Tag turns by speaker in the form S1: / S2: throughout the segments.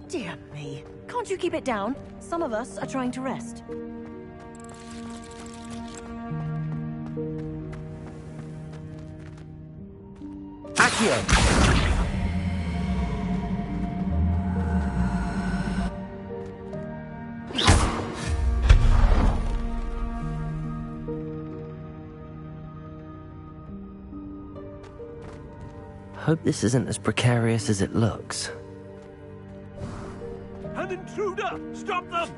S1: Dear me. Can't you keep it down? Some of us are trying to rest.
S2: Accio!
S3: Hope this isn't as precarious as it looks.
S4: An intruder! Stop them!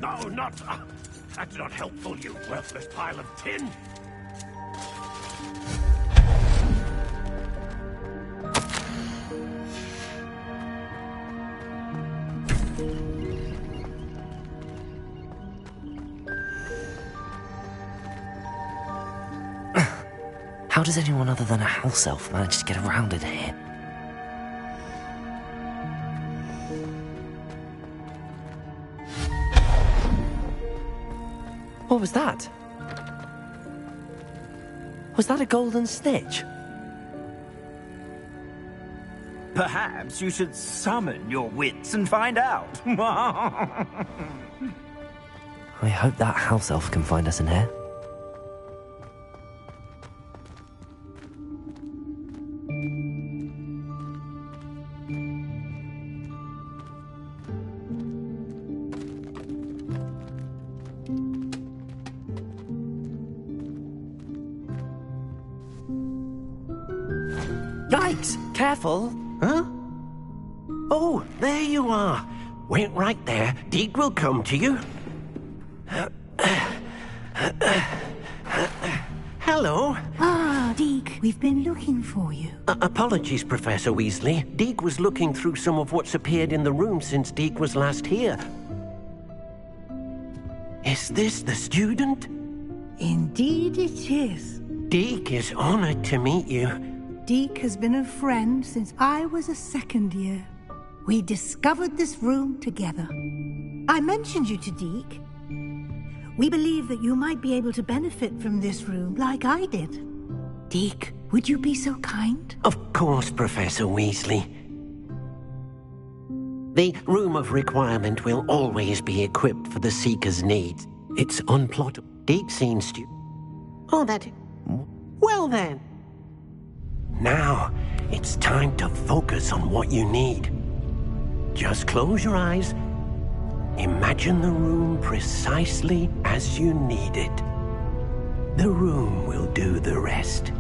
S4: No, not... that's not helpful, you worthless pile of tin!
S3: How does anyone other than a house elf manage to get around in here? What was that? Was that a golden snitch?
S2: Perhaps you should summon your wits and find out.
S3: I hope that house elf can find us in here. Yikes! Careful!
S5: Huh? Oh, there you are. Wait right there. Deek will come to you. Hello.
S6: Ah, Deek, we've been looking for you.
S5: Apologies, Professor Weasley. Deek was looking through some of what's appeared in the room since Deek was last here. Is this the student?
S6: Indeed it is.
S5: Deek is honored to meet you.
S6: Deek has been a friend since I was a second year. We discovered this room together. I mentioned you to Deek. We believe that you might be able to benefit from this room like I did. Deek, would you be so kind?
S5: Of course, Professor Weasley. The Room of Requirement will always be equipped for the Seeker's needs. It's unplottable. Deek seems to... Oh, that... Well then. Now, it's time to focus on what you need. Just close your eyes. Imagine the room precisely as you need it. The room will do the rest.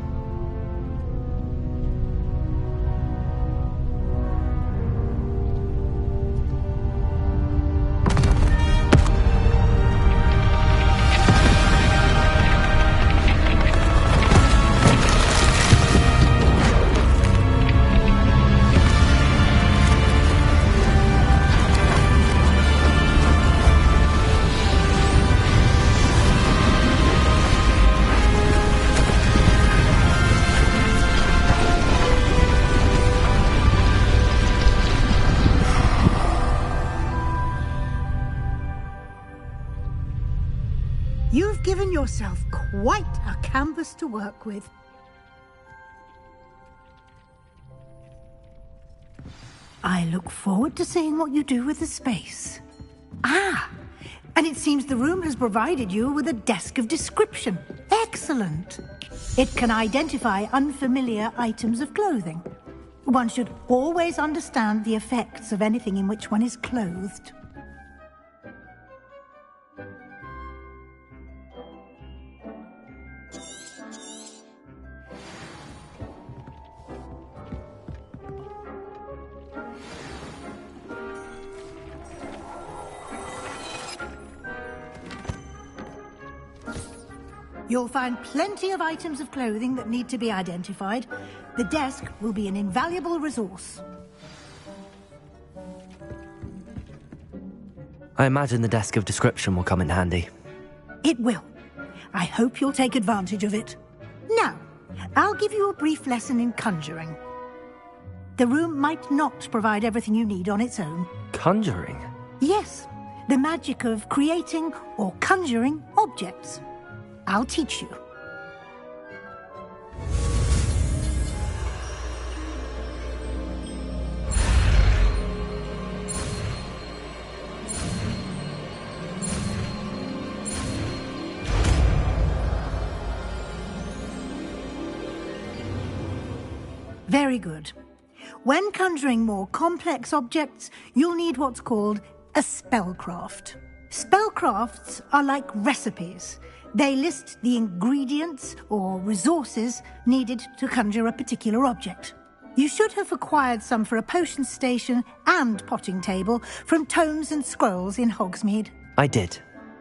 S6: You've given yourself quite a canvas to work with. I look forward to seeing what you do with the space. Ah, and it seems the room has provided you with a desk of description. Excellent. It can identify unfamiliar items of clothing. One should always understand the effects of anything in which one is clothed. You'll find plenty of items of clothing that need to be identified. The desk will be an invaluable resource.
S3: I imagine the desk of description will come in handy.
S6: It will. I hope you'll take advantage of it. Now, I'll give you a brief lesson in conjuring. The room might not provide everything you need on its own.
S3: Conjuring?
S6: Yes, the magic of creating or conjuring objects. I'll teach you. Very good. When conjuring more complex objects, you'll need what's called a spellcraft. Spellcrafts are like recipes. They list the ingredients or resources needed to conjure a particular object. You should have acquired some for a potion station and potting table from tomes and scrolls in Hogsmeade.
S3: I did.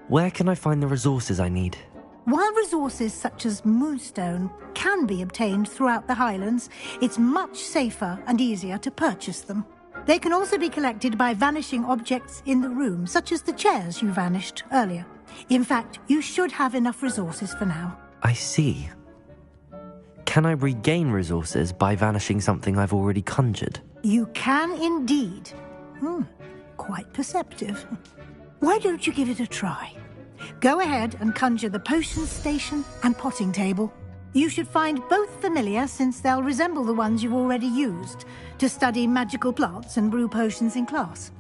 S3: Where can I find the resources I need?
S6: While resources such as Moonstone can be obtained throughout the Highlands, it's much safer and easier to purchase them. They can also be collected by vanishing objects in the room, such as the chairs you vanished earlier. In fact, you should have enough resources for now.
S3: I see. Can I regain resources by vanishing something I've already conjured?
S6: You can indeed. Quite perceptive. Why don't you give it a try? Go ahead and conjure the potion station and potting table. You should find both familiar, since they'll resemble the ones you've already used to study magical plants and brew potions in class.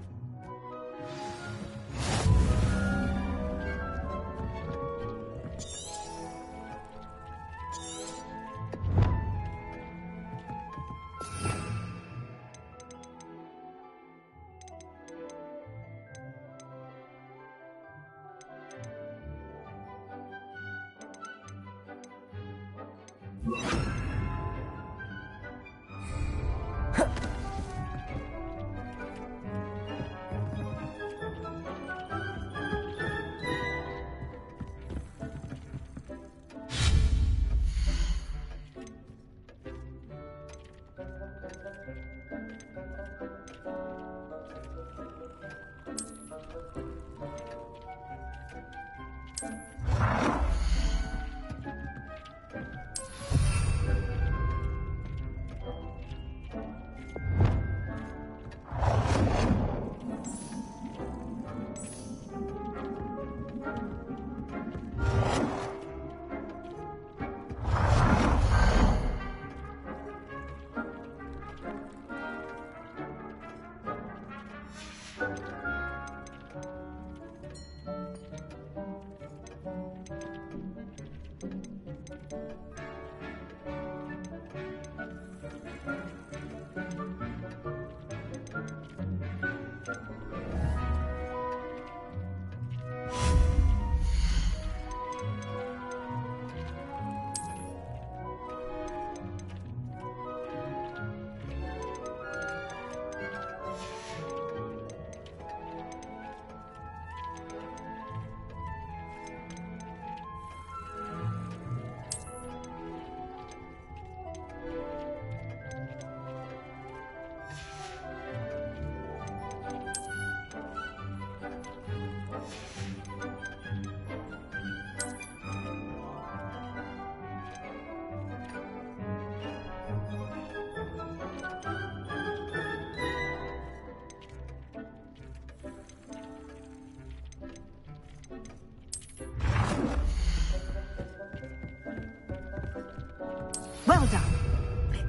S6: Well done.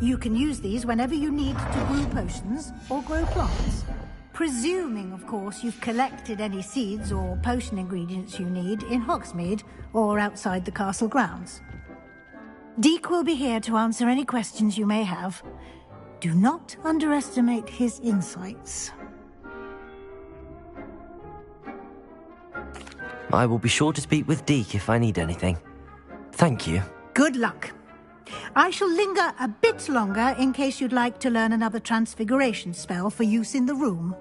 S6: You can use these whenever you need to brew potions or grow plants. Presuming, of course, you've collected any seeds or potion ingredients you need in Hogsmeade or outside the castle grounds. Deek will be here to answer any questions you may have. Do not underestimate his insights.
S3: I will be sure to speak with Deek if I need anything. Thank you.
S6: Good luck. I shall linger a bit longer in case you'd like to learn another transfiguration spell for use in the room.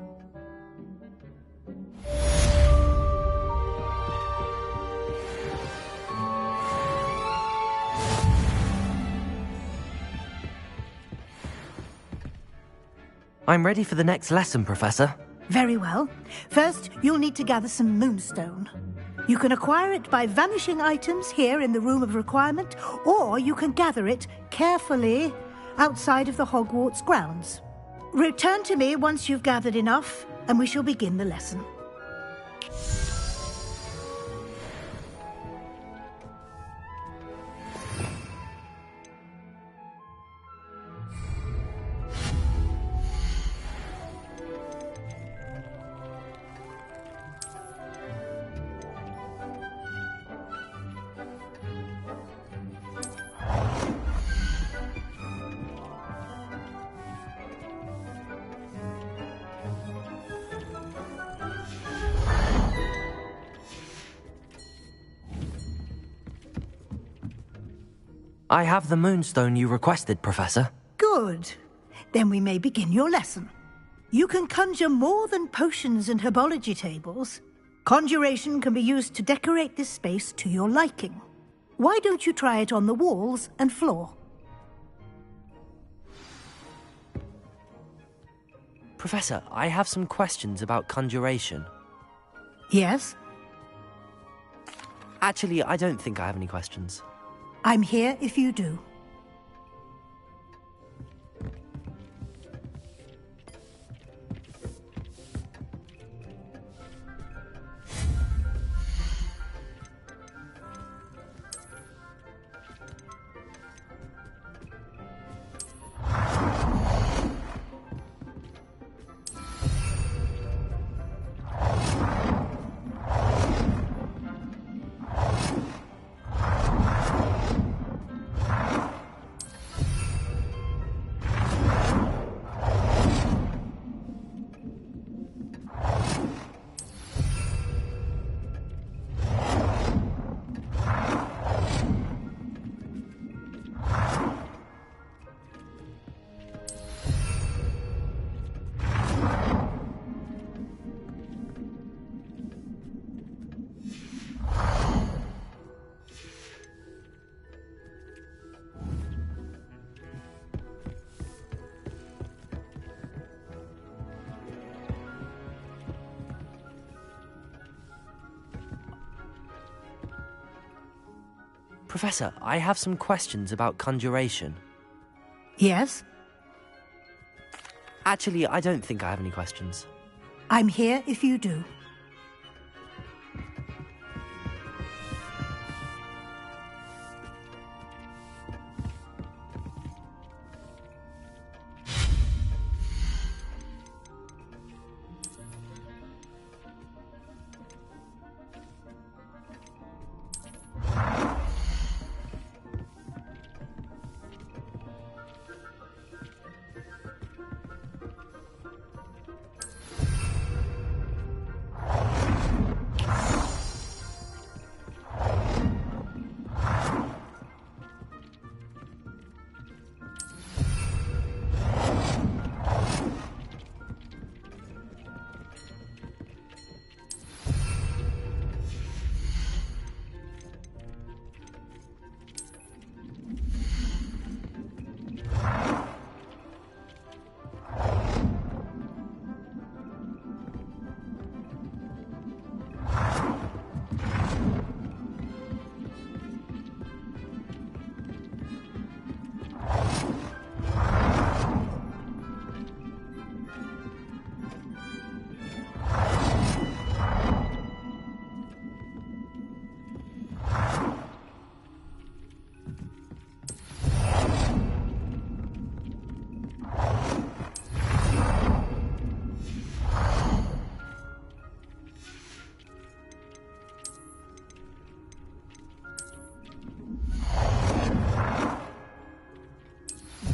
S3: I'm ready for the next lesson, Professor.
S6: Very well. First, you'll need to gather some Moonstone. You can acquire it by vanishing items here in the Room of Requirement, or you can gather it carefully outside of the Hogwarts grounds. Return to me once you've gathered enough, and we shall begin the lesson.
S3: I have the moonstone you requested, Professor.
S6: Good. Then we may begin your lesson. You can conjure more than potions and herbology tables. Conjuration can be used to decorate this space to your liking. Why don't you try it on the walls and floor?
S3: Professor, I have some questions about conjuration.
S6: Yes?
S3: Actually, I don't think I have any questions.
S6: I'm here if you do.
S3: Professor, I have some questions about conjuration.
S6: Yes?
S3: Actually, I don't think I have any questions.
S6: I'm here if you do.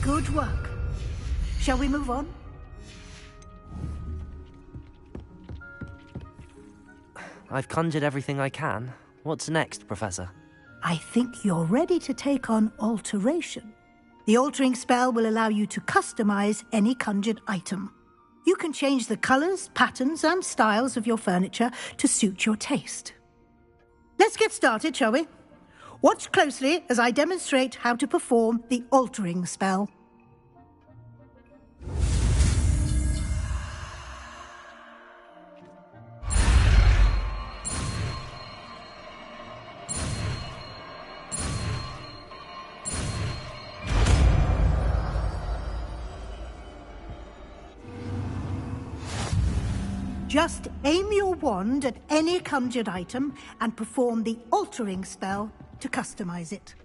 S6: Good work. Shall we move on?
S3: I've conjured everything I can. What's next, Professor?
S6: I think you're ready to take on alteration. The altering spell will allow you to customize any conjured item. You can change the colors, patterns, and styles of your furniture to suit your taste. Let's get started, shall we? Watch closely as I demonstrate how to perform the altering spell. Just aim your wand at any conjured item and perform the altering spell to customize it.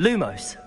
S7: Lumos.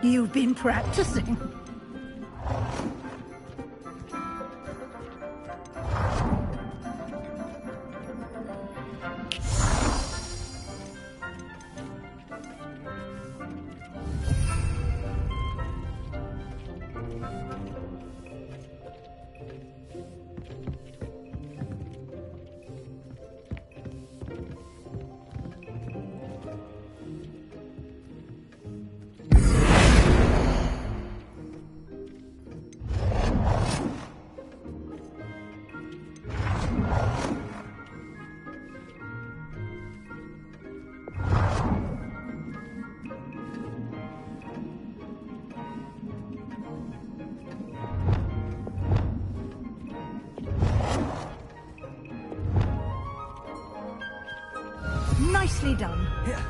S6: You've been practicing. Nicely done.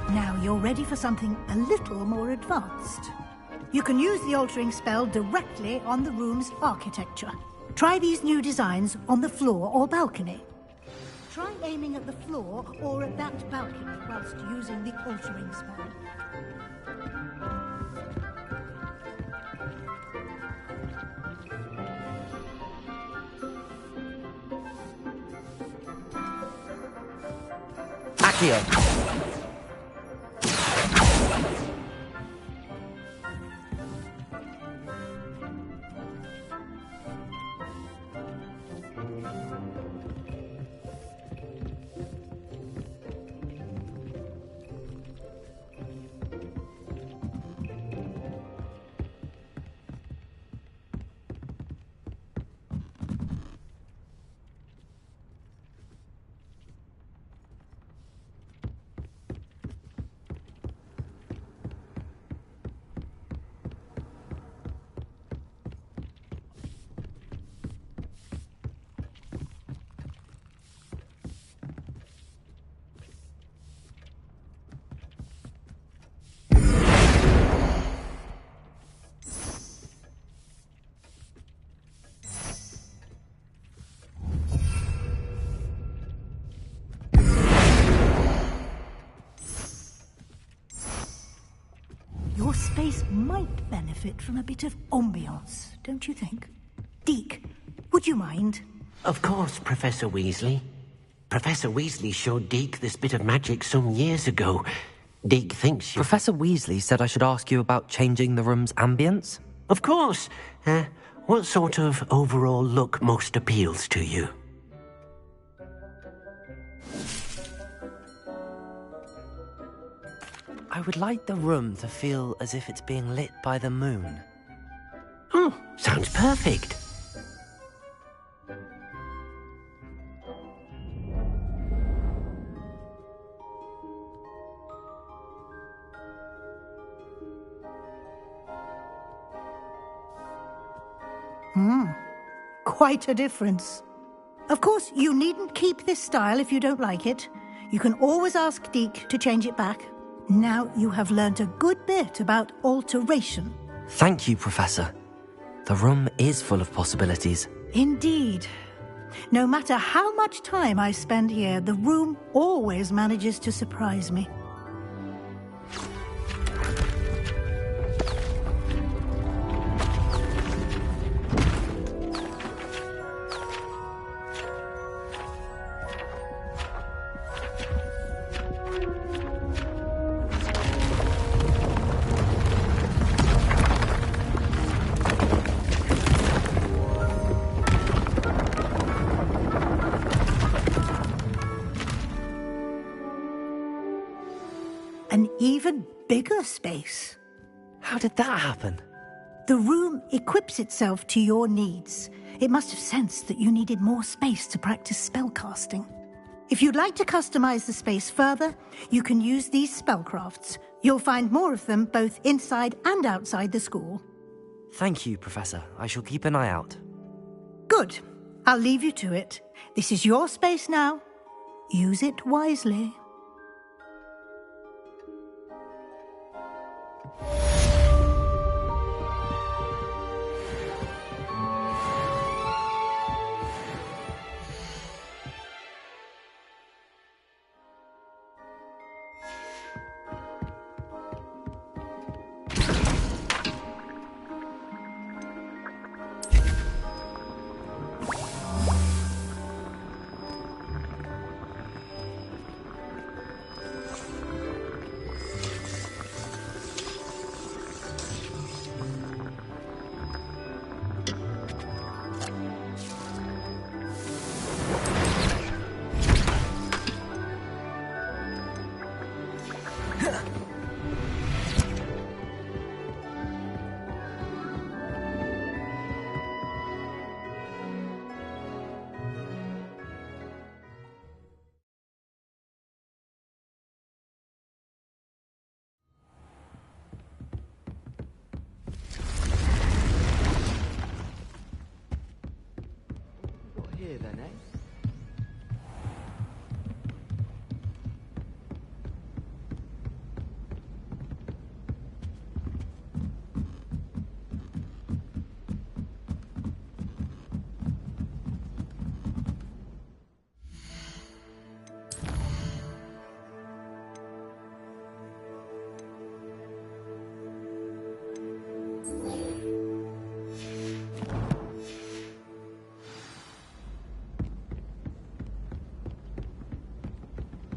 S6: Now you're ready for something a little more advanced. You can use the altering spell directly on the room's architecture. Try these new designs on the floor or balcony. Try aiming at the floor or at that balcony whilst using the altering spell.
S3: Accio!
S6: Your space might benefit from a bit of ambiance, don't you think? Deke, would you mind?
S5: Of course, Professor Weasley. Professor Weasley showed Deke this bit of magic some years ago. Deke thinks you...
S3: Professor Weasley said I should ask you about changing the room's ambience?
S5: Of course. What sort of overall look most appeals to you?
S3: I would like the room to feel as if it's being lit by the moon.
S5: Oh, sounds perfect.
S6: Quite a difference. Of course, you needn't keep this style if you don't like it. You can always ask Deke to change it back. Now you have learnt a good bit about alteration.
S3: Thank you, Professor. The room is full of possibilities.
S6: Indeed. No matter how much time I spend here, the room always manages to surprise me. An even bigger space.
S3: How did that happen?
S6: The room equips itself to your needs. It must have sensed that you needed more space to practice spellcasting. If you'd like to customize the space further, you can use these spellcrafts. You'll find more of them both inside and outside the school.
S3: Thank you, Professor. I shall keep an eye out.
S6: Good. I'll leave you to it. This is your space now. Use it wisely.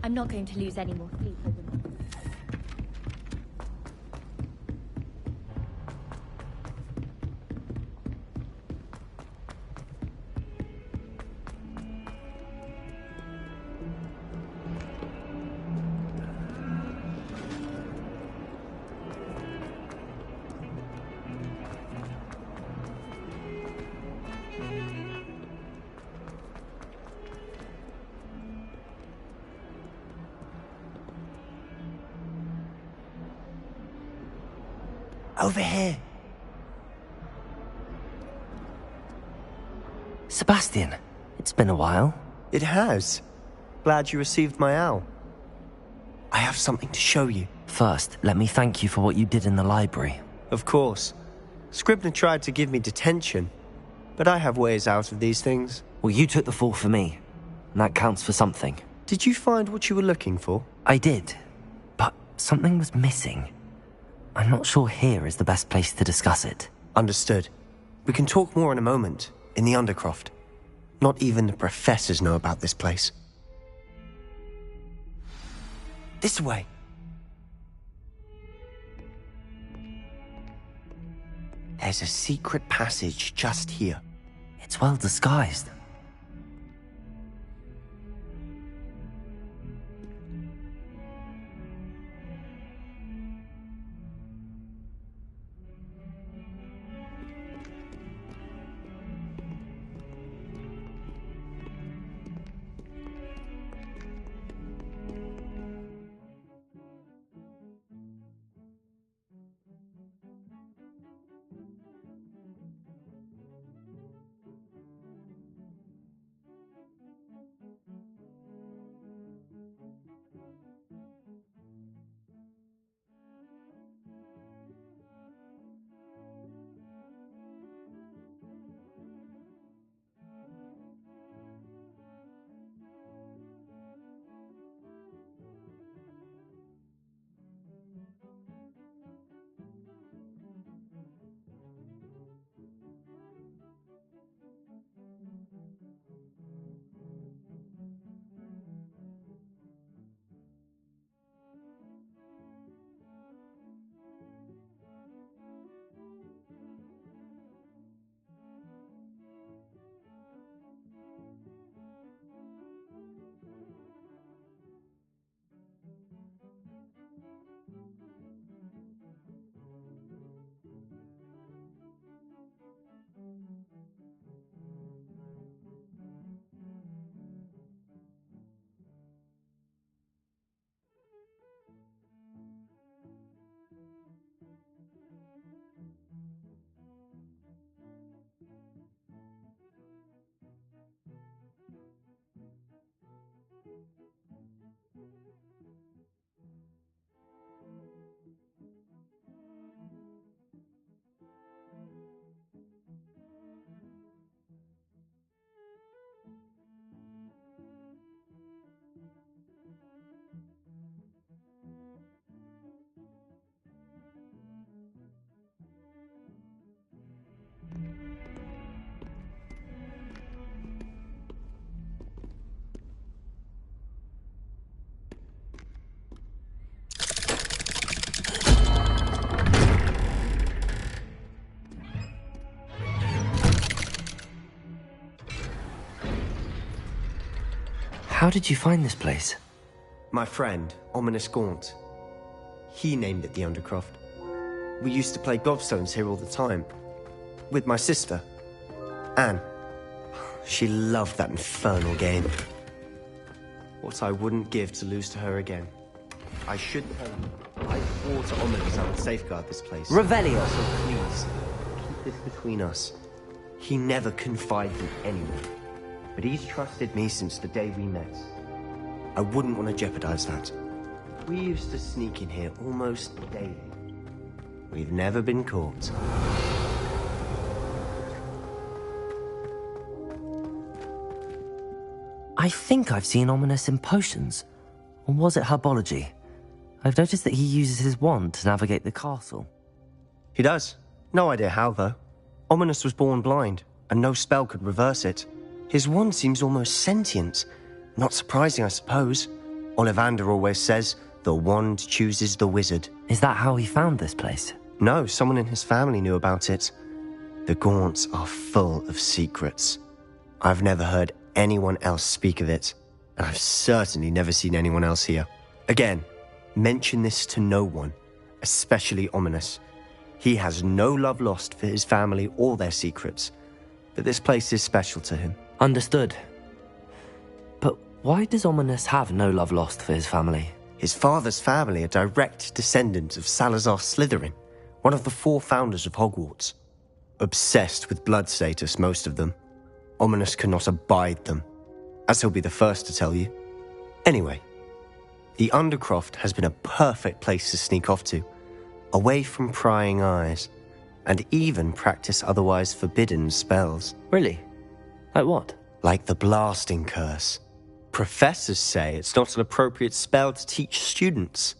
S7: I'm not going to lose any more sleep over this.
S3: Over here. Sebastian, it's been a while.
S8: It has. Glad you received my owl. I have something to show you.
S3: First, let me thank you for what you did in the library.
S8: Of course. Scribner tried to give me detention, but I have ways out of these things.
S3: Well, you took the fall for me, and that counts for something.
S8: Did you find what you were looking for?
S3: I did, but something was missing. I'm not sure here is the best place to discuss it.
S8: Understood. We can talk more in a moment, in the Undercroft. Not even the professors know about this place. This way. There's a secret passage just here.
S3: It's well disguised. How did you find this place?
S8: My friend, Ominous Gaunt. He named it the Undercroft. We used to play gobstones here all the time. With my sister, Anne. She loved that infernal game. What I wouldn't give to lose to her again. I should tell you, I swore to Ominous I would safeguard this place.
S3: Revelio!
S8: So please, keep this between us. He never confided in anyone. But he's trusted me since the day we met. I wouldn't want to jeopardize that. We used to sneak in here almost daily. We've never been caught.
S3: I think I've seen Ominous in potions. Or was it herbology? I've noticed that he uses his wand to navigate the castle.
S8: He does. No idea how, though. Ominous was born blind, and no spell could reverse it. His wand seems almost sentient. Not surprising, I suppose. Ollivander always says, the wand chooses the wizard.
S3: Is that how he found this place?
S8: No, someone in his family knew about it. The Gaunts are full of secrets. I've never heard anyone else speak of it, and I've certainly never seen anyone else here. Again, mention this to no one, especially Ominis. He has no love lost for his family or their secrets, but this place is special to him.
S3: Understood. But why does Ominis have no love lost for his family?
S8: His father's family are direct descendants of Salazar Slytherin, one of the 4 founders of Hogwarts. Obsessed with blood status, most of them. Ominis cannot abide them, as he'll be the first to tell you. Anyway, the Undercroft has been a perfect place to sneak off to, away from prying eyes, and even practice otherwise forbidden spells.
S3: Really? Like what?
S8: Like the Blasting Curse. Professors say it's not an appropriate spell to teach students.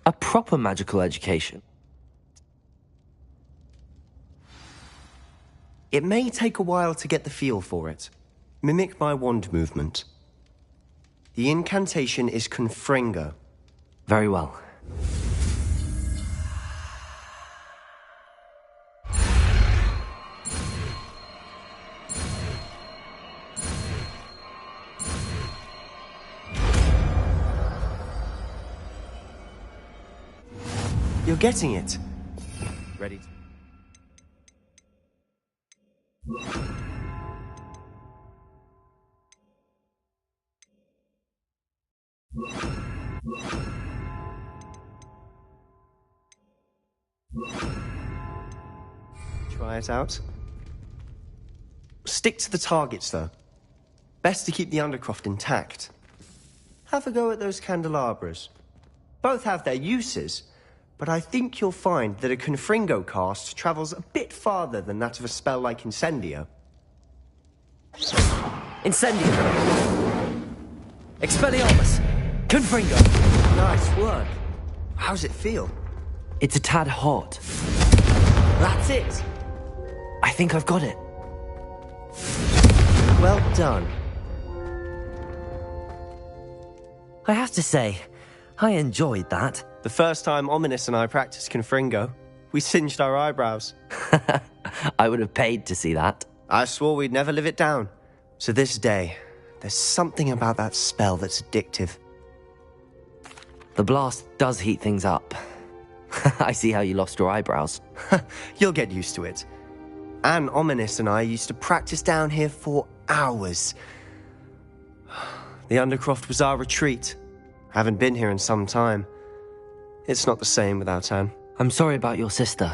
S3: A proper magical education.
S8: It may take a while to get the feel for it. Mimic my wand movement. The incantation is Confringo.
S3: Very well.
S8: You're getting it. Ready? Try it out. Stick to the targets, though. Best to keep the Undercroft intact. Have a go at those candelabras. Both have their uses, but I think you'll find that a Confringo cast travels a bit farther than that of a spell like Incendio.
S3: Incendio! Expelliarmus! Confringo!
S8: Nice work. How's it feel?
S3: It's a tad hot.
S8: That's it!
S3: I think I've got it.
S8: Well done.
S3: I have to say, I enjoyed that.
S8: The first time Ominis and I practiced Confringo, we singed our eyebrows.
S3: I would have paid to see that.
S8: I swore we'd never live it down. So this day, there's something about that spell that's addictive.
S3: The blast does heat things up. I see how you lost your eyebrows.
S8: You'll get used to it. Anne Ominis and I used to practice down here for hours. The Undercroft was our retreat. Haven't been here in some time. It's not the same without Anne.
S3: I'm sorry about your sister.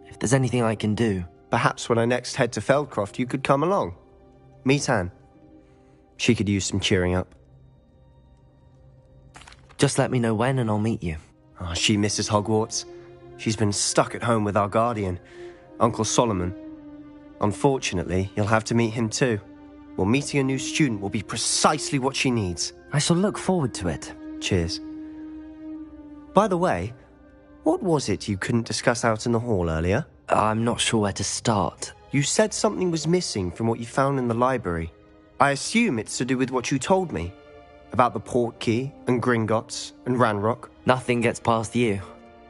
S3: If there's anything I can do...
S8: Perhaps when I next head to Feldcroft, you could come along. Meet Anne. She could use some cheering up.
S3: Just let me know when and I'll meet you.
S8: Oh, she misses Hogwarts. She's been stuck at home with our guardian, Uncle Solomon. Unfortunately, you'll have to meet him too. Well, meeting a new student will be precisely what she needs.
S3: I shall look forward to it.
S8: Cheers. By the way, what was it you couldn't discuss out in the hall earlier?
S3: I'm not sure where to start.
S8: You said something was missing from what you found in the library. I assume it's to do with what you told me. About the Portkey, and Gringotts, and Ranrock.
S3: Nothing gets past you.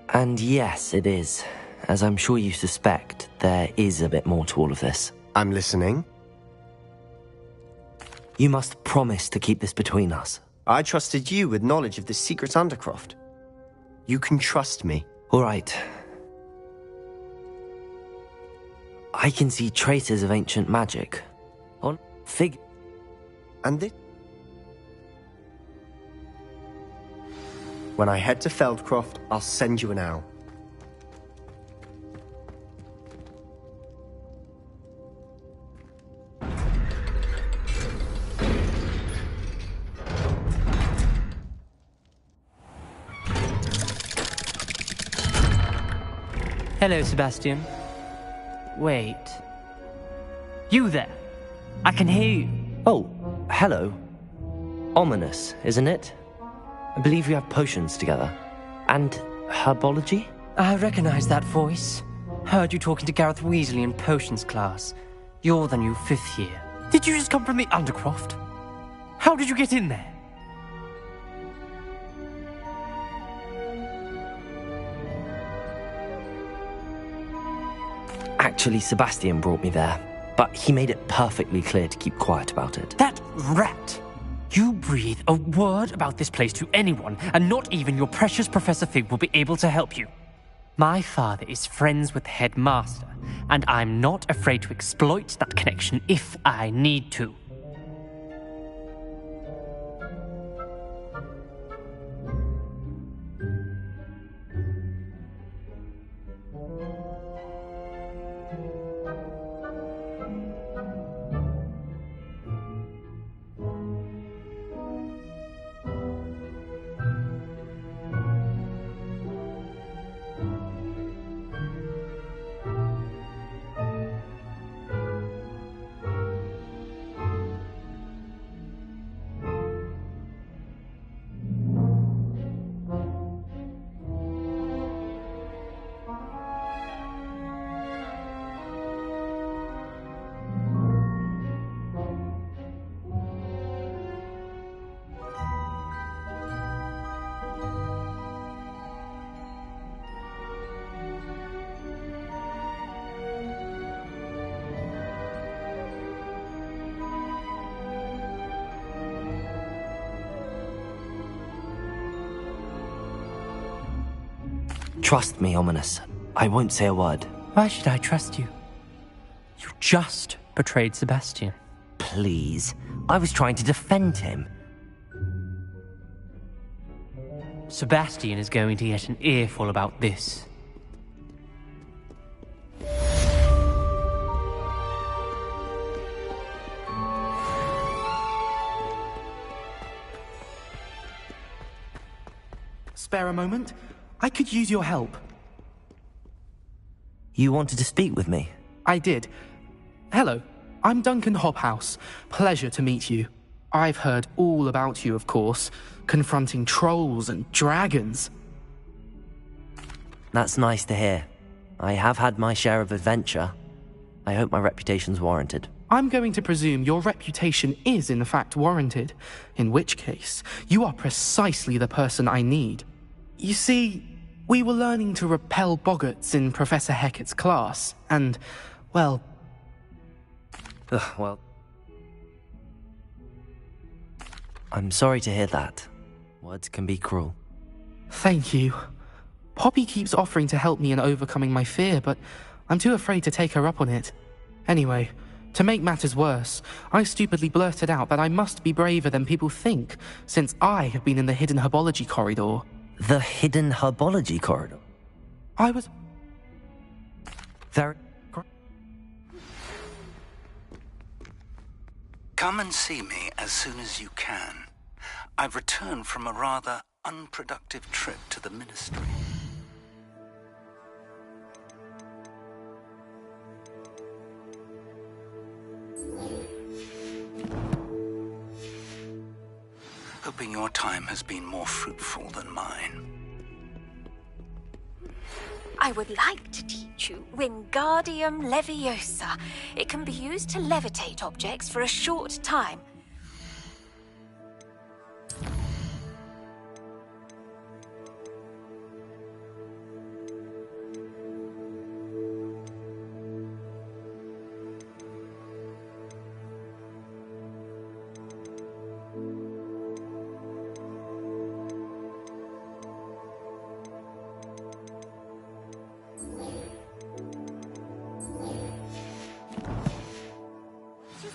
S3: And yes, it is. As I'm sure you suspect, there is a bit more to all of this.
S8: I'm listening.
S3: You must promise to keep this between us.
S8: I trusted you with knowledge of the secret Undercroft. You can trust me.
S3: All right. I can see traces of ancient magic. On fig...
S8: And this... When I head to Feldcroft, I'll send you an owl.
S9: Hello, Sebastian. Wait. You there? I can hear you.
S3: Oh, hello. Ominis, isn't it? I believe we have potions together. And herbology?
S9: I recognize that voice. Heard you talking to Gareth Weasley in potions class. You're the new 5th year. Did you just come from the Undercroft? How did you get in there?
S3: Actually, Sebastian brought me there, but he made it perfectly clear to keep quiet about it.
S9: That rat! You breathe a word about this place to anyone, and not even your precious Professor Fig will be able to help you. My father is friends with the headmaster, and I'm not afraid to exploit that connection if I need to.
S3: Trust me, Ominis. I won't say a word.
S9: Why should I trust you? You just betrayed Sebastian.
S3: Please. I was trying to defend him.
S9: Sebastian is going to get an earful about this.
S10: Spare a moment? I could use your help.
S3: You wanted to speak with me?
S10: I did. Hello, I'm Duncan Hobhouse. Pleasure to meet you. I've heard all about you, of course, confronting trolls and dragons.
S3: That's nice to hear. I have had my share of adventure. I hope my reputation's warranted.
S10: I'm going to presume your reputation is in fact warranted, in which case, you are precisely the person I need. You see, we were learning to repel boggarts in Professor Hecat's class, and, well...
S3: well... I'm sorry to hear that. Words can be cruel.
S10: Thank you. Poppy keeps offering to help me in overcoming my fear, but I'm too afraid to take her up on it. Anyway, to make matters worse, I stupidly blurted out that I must be braver than people think, since I have been in the hidden herbology corridor.
S3: The hidden herbology corridor?
S10: I was...
S3: Very...
S11: Come and see me as soon as you can. I've returned from a rather unproductive trip to the Ministry. Hoping your time has been more fruitful than mine.
S12: I would like to teach you Wingardium Leviosa. It can be used to levitate objects for a short time.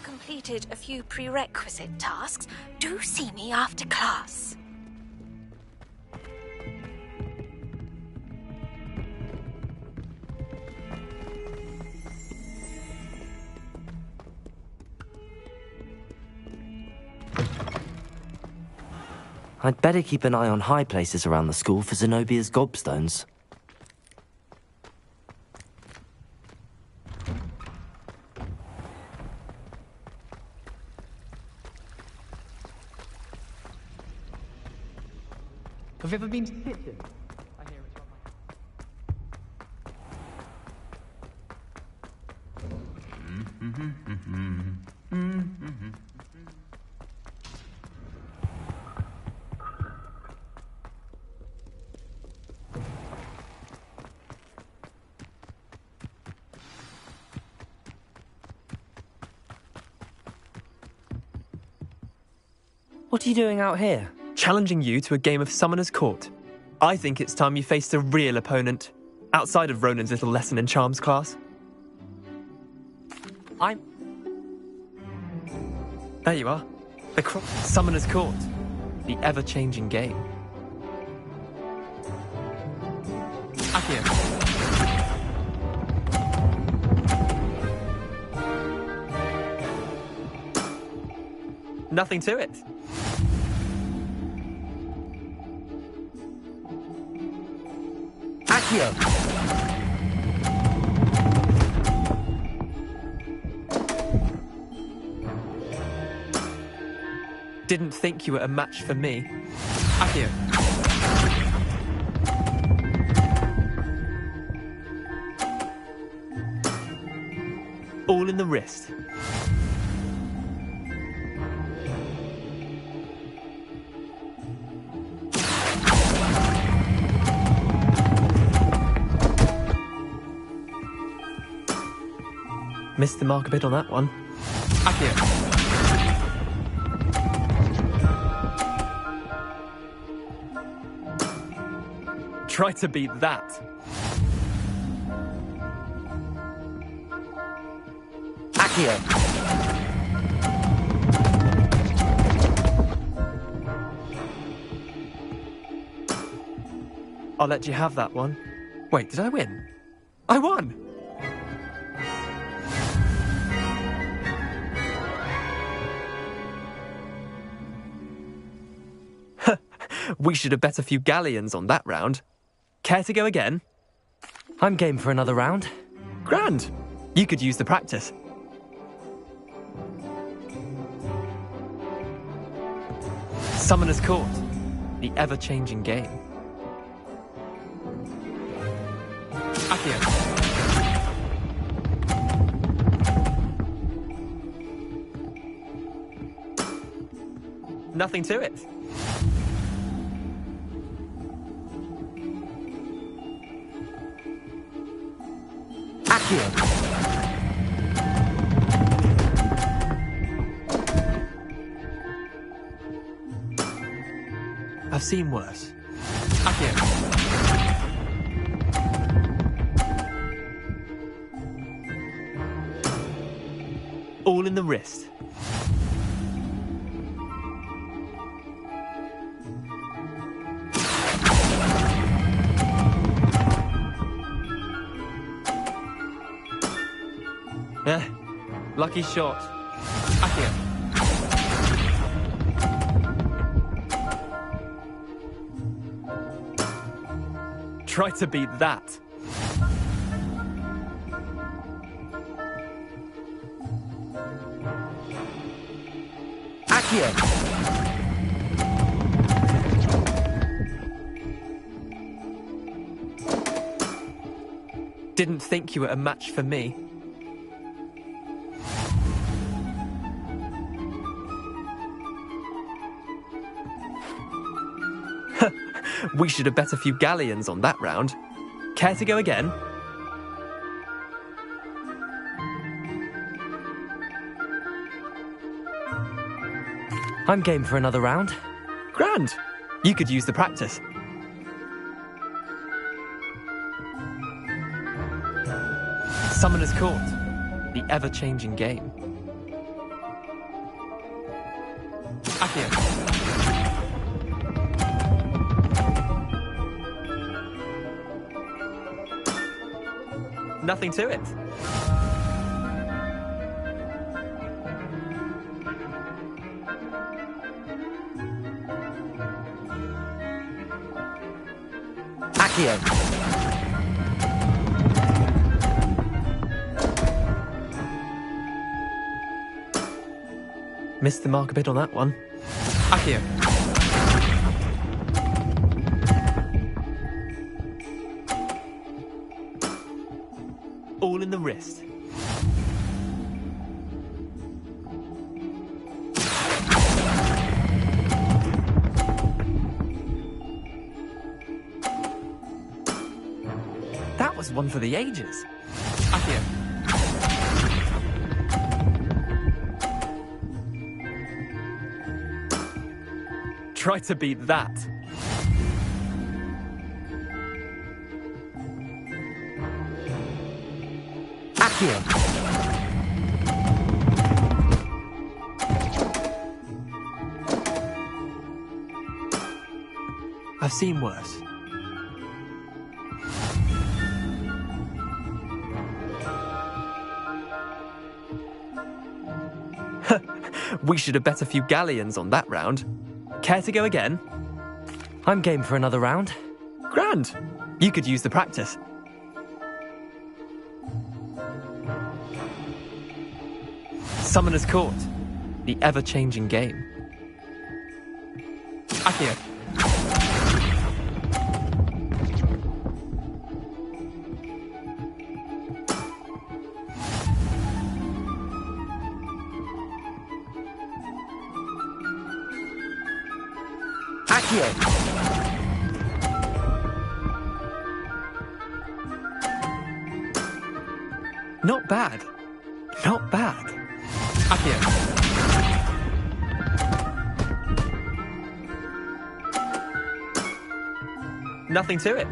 S12: Completed a few prerequisite tasks. Do see me after class.
S3: I'd better keep an eye on high places around the school for Zenobia's gobstones.
S10: Have you ever been to the kitchen? I hear it's on
S3: What are you doing out here?
S13: Challenging you to a game of Summoner's Court. I think it's time you faced a real opponent, outside of Ronan's little lesson in charms class. There you are. The Summoner's Court. The ever-changing game. Accio. Nothing to it.
S3: Accio!
S13: Didn't think you were a match for me. Accio. All in the wrist. Missed the mark a bit on that one. Accio. Try to beat that.
S3: Accio.
S13: I'll let you have that one. Wait, did I win? I won! We should have bet a few galleons on that round. Care to go again?
S3: I'm game for another round.
S13: Grand! You could use the practice. Summoner's Court. The ever-changing game. Accio. Nothing to it.
S3: Accio.
S13: I've seen worse. Accio. All in the wrist. Lucky shot. Accio. Try to beat that.
S3: Accio.
S13: Didn't think you were a match for me. We should have bet a few galleons on that round. Care to go again?
S3: I'm game for another round.
S13: Grand! You could use the practice. Summoner's Court. The ever-changing game. Accio. Nothing to it.
S3: Accio.
S13: Missed the mark a bit on that one. Accio. All in the wrist. That was one for the ages. Accio. Try to beat that.
S3: Accio!
S13: I've seen worse. We should have bet a few galleons on that round. Care to go again?
S3: I'm game for another round.
S13: Grand. You could use the practice. Summoner's Court. The ever-changing game. Accio. Not bad. Not bad. Accio. Nothing to it.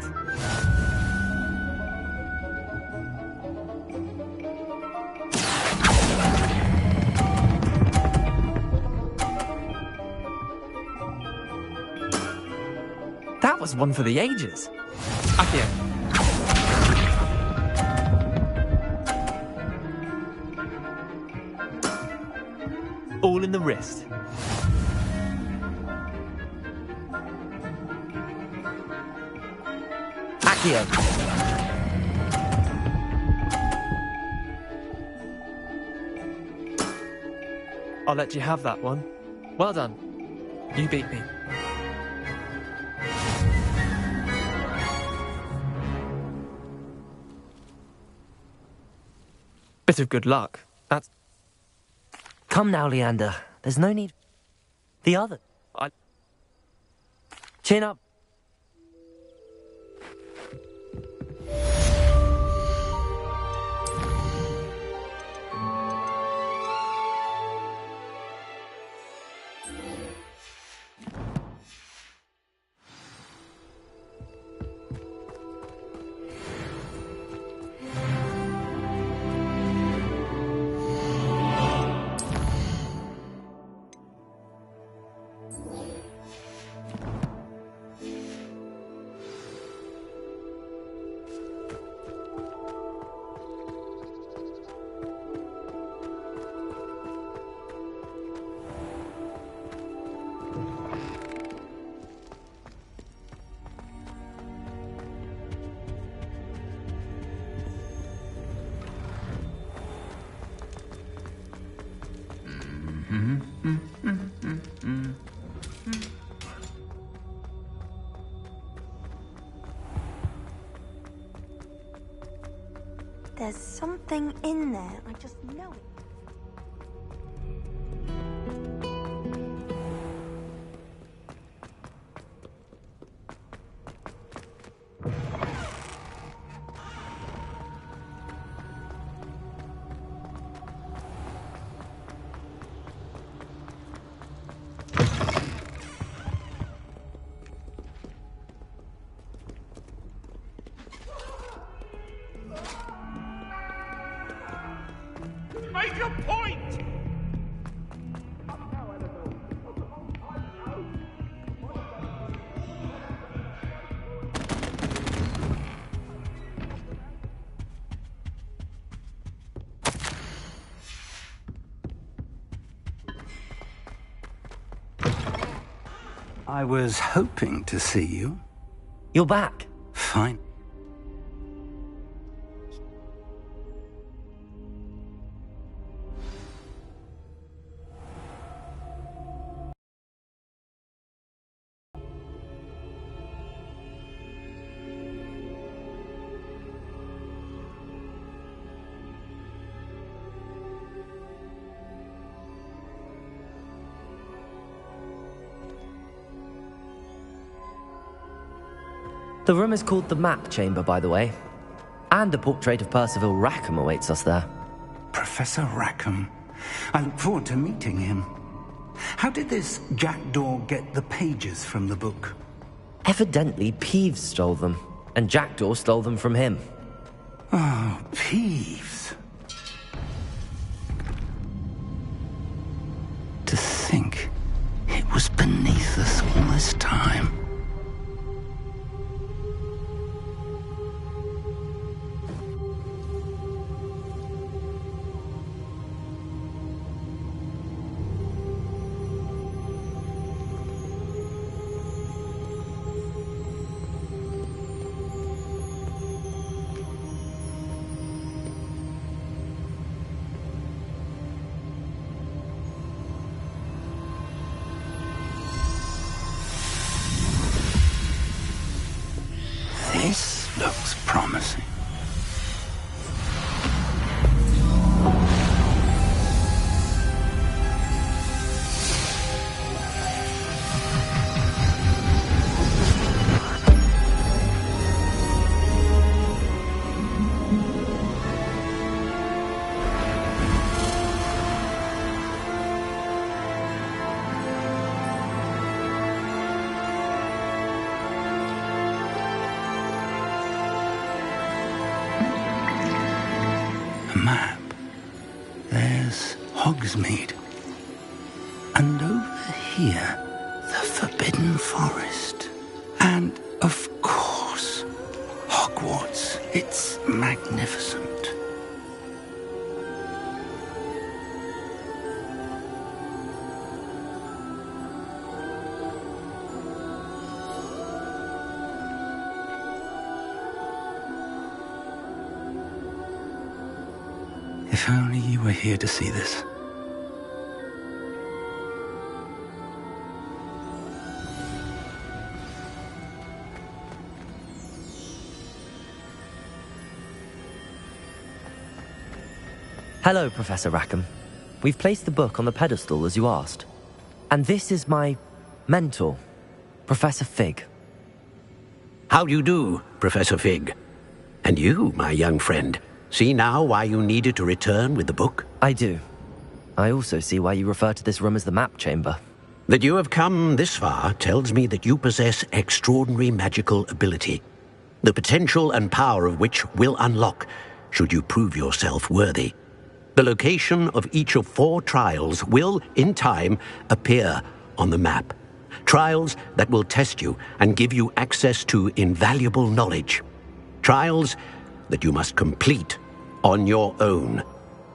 S13: That was one for the ages. Accio. All in the wrist.
S3: Accio.
S13: I'll let you have that one. Well done. You beat me. Bit of good luck. That's...
S3: Come now, Leander. There's no need... The other... Chin up.
S12: There's something in there. I just know it.
S4: Make your point!
S11: I was hoping to see you.
S3: You're back.
S11: Fine.
S3: The room is called the Map Chamber, by the way. And a portrait of Percival Rackham awaits us there.
S11: Professor Rackham. I look forward to meeting him.
S14: How did this Jackdaw get the pages from the book?
S3: Evidently, Peeves stole them, and Jackdaw stole them from him.
S14: Oh, Peeves. To think it was beneath us all this time. This looks promising. Map. There's Hogsmeade. And over here, the Forbidden Forest. And, of course, Hogwarts. It's magnificent. If only you were here to see this.
S3: Hello, Professor Rackham. We've placed the book on the pedestal as you asked. And this is my mentor, Professor Fig.
S5: How do you do, Professor Fig? And you, my young friend, see now why you needed to return with the book?
S3: I do. I also see why you refer to this room as the map chamber.
S5: That you have come this far tells me that you possess extraordinary magical ability, the potential and power of which will unlock should you prove yourself worthy. The location of each of 4 trials will, in time, appear on the map. Trials that will test you and give you access to invaluable knowledge. Trials that you must complete on your own.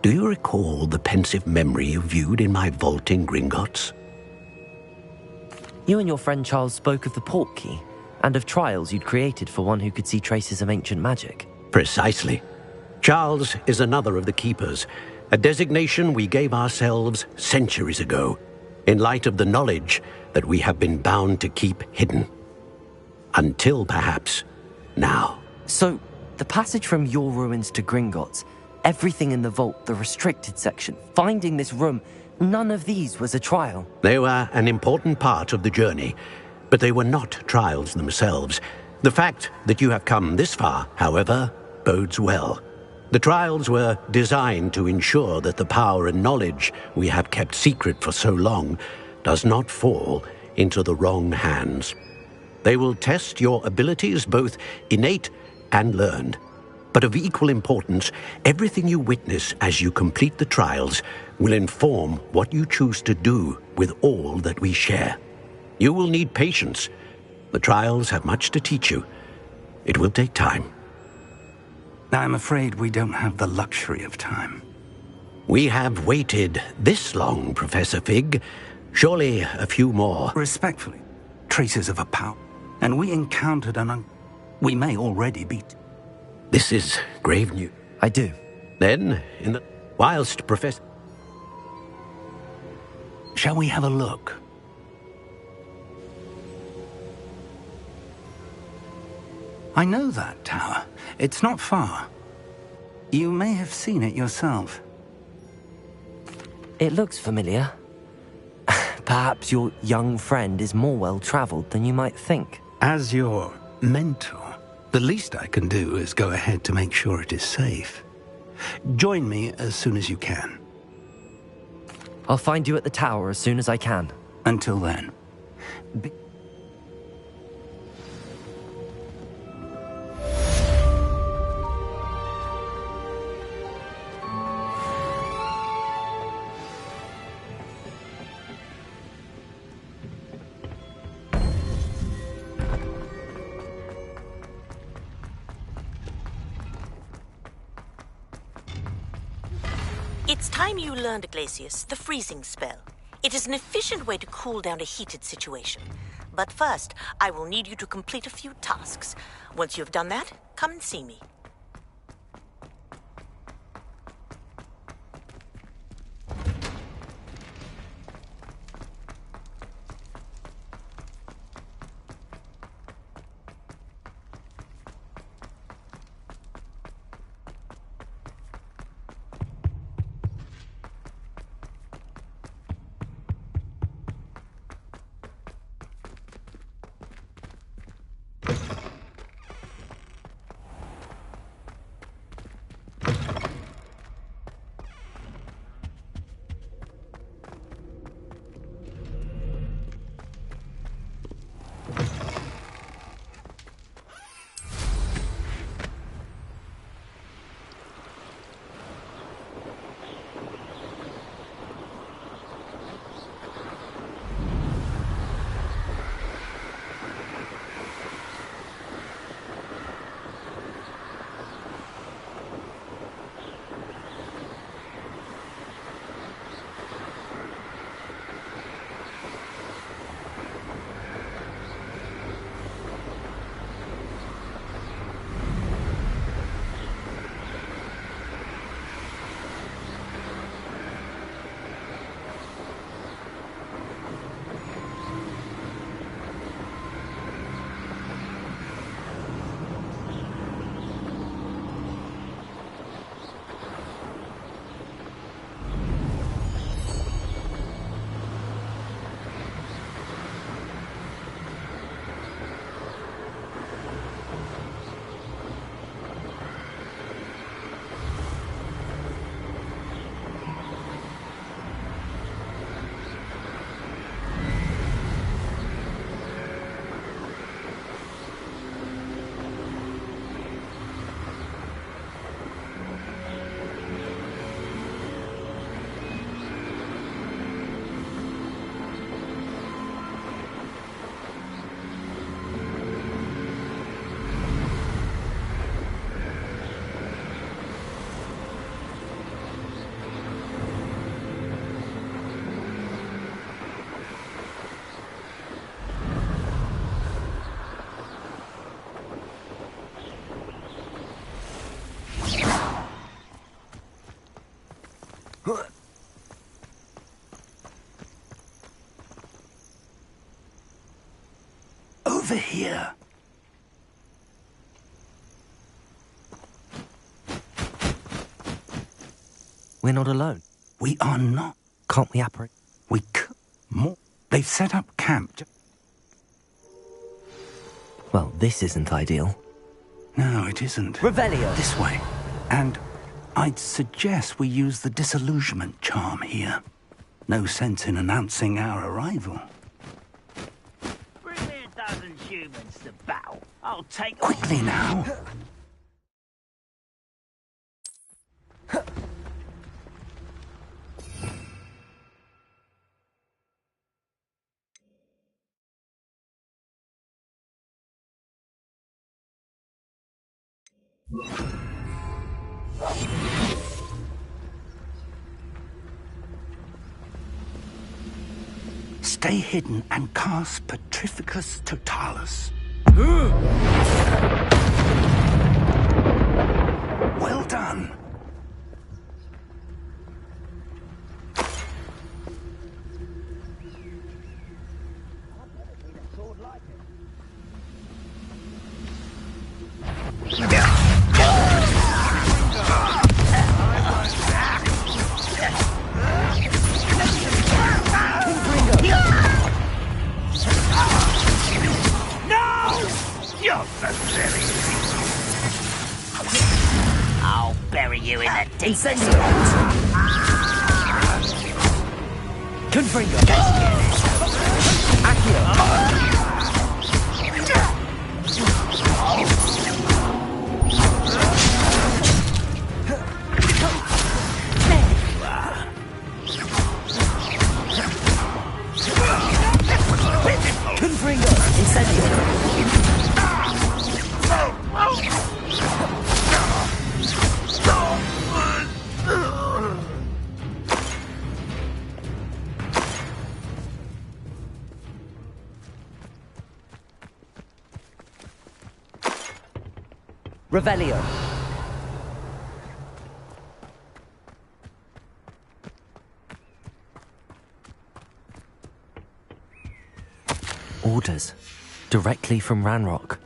S5: Do you recall the pensive memory you viewed in my vault in Gringotts?
S3: You and your friend Charles spoke of the Portkey, and of trials you'd created for one who could see traces of ancient magic.
S5: Precisely. Charles is another of the Keepers, a designation we gave ourselves centuries ago, in light of the knowledge that we have been bound to keep hidden. Until, perhaps, now.
S3: So, the passage from your ruins to Gringotts, everything in the vault, the restricted section, finding this room, none of these was a trial.
S5: They were an important part of the journey, but they were not trials themselves. The fact that you have come this far, however, bodes well. The trials were designed to ensure that the power and knowledge we have kept secret for so long does not fall into the wrong hands. They will test your abilities, both innate and learned. But of equal importance, everything you witness as you complete the trials will inform what you choose to do with all that we share. You will need patience. The trials have much to teach you. It will take time.
S14: I'm afraid we don't have the luxury of time.
S5: We have waited this long, Professor Fig. Surely a few more.
S14: Respectfully, traces of a power. And we encountered we may already beat.
S5: This is grave news.
S3: I do.
S5: Then, whilst Professor...
S14: Shall we have a look? I know that tower. It's not far. You may have seen it yourself.
S3: It looks familiar. Perhaps your young friend is more well-traveled than you might think.
S14: As your mentor, the least I can do is go ahead to make sure it is safe. Join me as soon as you can.
S3: I'll find you at the tower as soon as I can.
S14: Until then.
S15: It's time you learned, Glacius, the freezing spell. It is an efficient way to cool down a heated situation. But first, I will need you to complete a few tasks. Once you have done that, come and see me.
S14: Over here.
S3: We're not alone.
S14: We are not.
S3: Can't we apparate?
S14: We could. More. They've set up camp.
S3: Well, this isn't ideal.
S14: No, it isn't.
S3: Revelio!
S14: This way. And I'd suggest we use the disillusionment charm here. No sense in announcing our arrival.
S2: Bring me a dozen humans to battle. I'll take...
S14: Quickly now. Stay hidden and cast Petrificus Totalis. Well done.
S2: I'll bury you in the deep.
S3: Confringo! Accio! Confringo! Incendio! Revelio. Orders. Directly from Ranrock.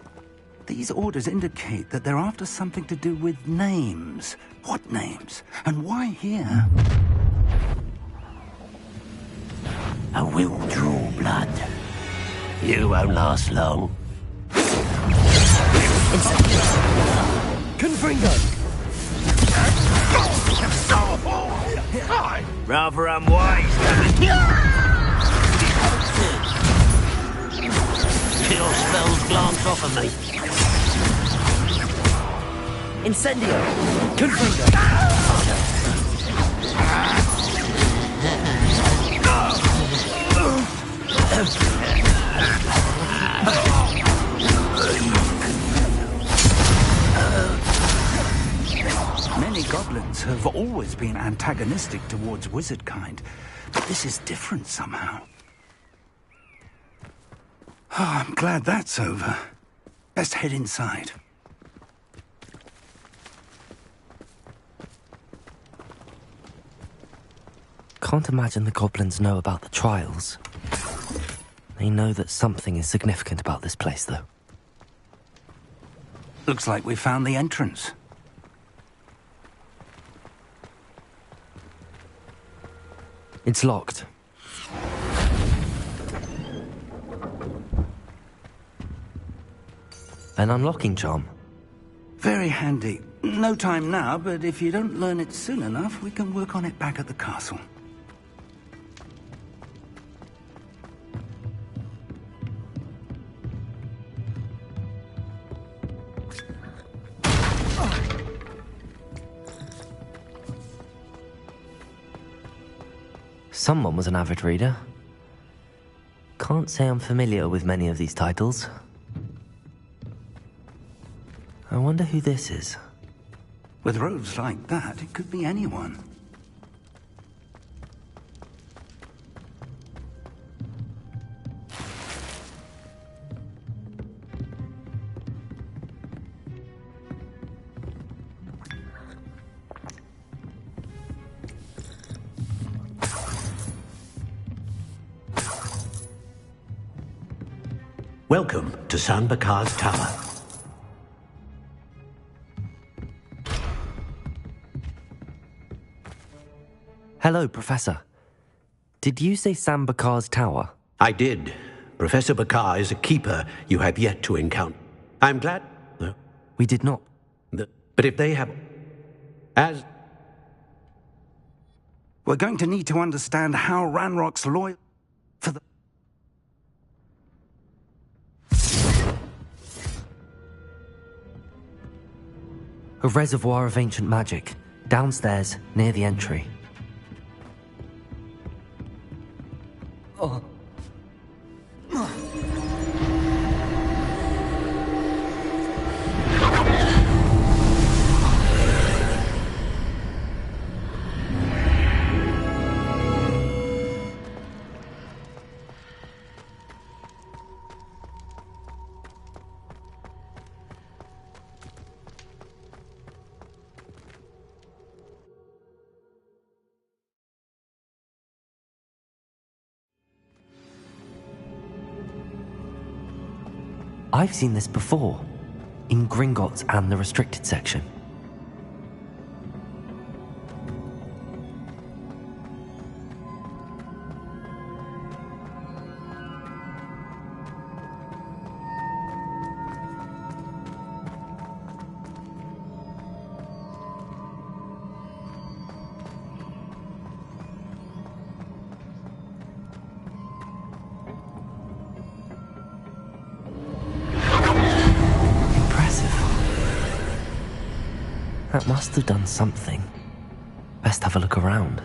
S14: These orders indicate that they're after something to do with names. What names? And why here?
S5: I will draw blood. You won't last long.
S3: Confringo!
S2: Rather unwise,
S5: Your spells glance off of me.
S3: Incendio! Confringo!
S14: Many goblins have always been antagonistic towards wizard kind, but this is different somehow. Oh, I'm glad that's over. Best head inside.
S3: Can't imagine the goblins know about the trials. They know that something is significant about this place, though.
S14: Looks like we found the entrance.
S3: It's locked. An unlocking charm.
S14: Very handy. No time now, but if you don't learn it soon enough, we can work on it back at the castle.
S3: Someone was an avid reader. Can't say I'm familiar with many of these titles. I wonder who this is.
S14: With robes like that, it could be anyone.
S5: Welcome to San Bakar's Tower.
S3: Hello, Professor. Did you say San Bakar's Tower?
S5: I did. Professor Bakar is a keeper you have yet to encounter. I'm glad...
S3: We did not.
S5: But if they have... As...
S14: We're going to need to understand how Ranrock's loyal... for the...
S3: A reservoir of ancient magic, downstairs, near the entry. Oh. I've seen this before, in Gringotts and the restricted section. That must have done something. Best have a look around.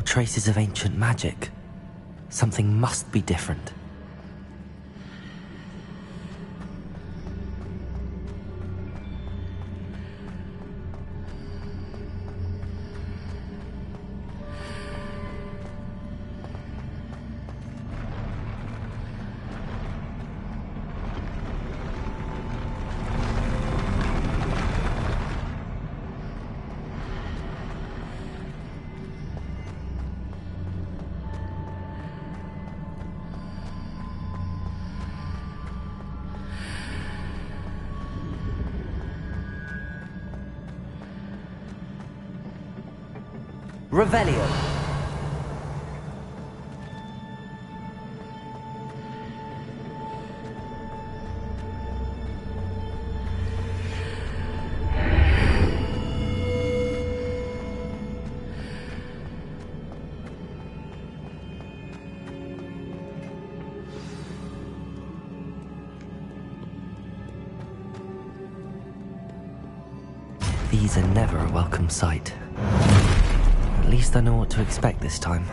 S3: Traces of ancient magic. Something must be different. Revelio. These are never a welcome sight. At least I know what to expect this time.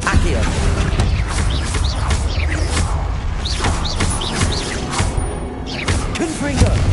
S3: Accio! Confringo!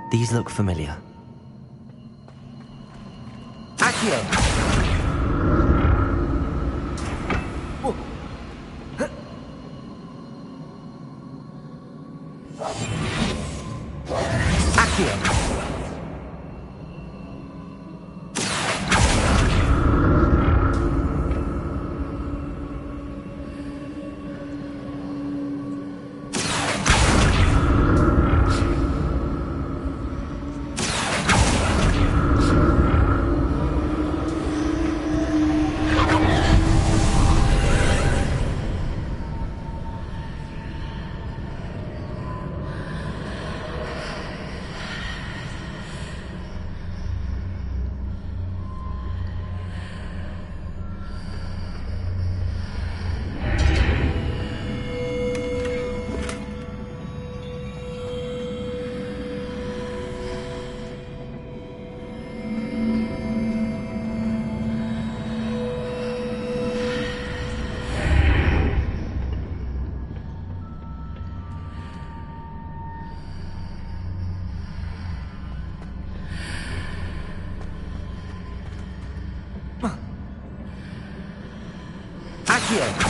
S3: These look familiar. Accio! Accio!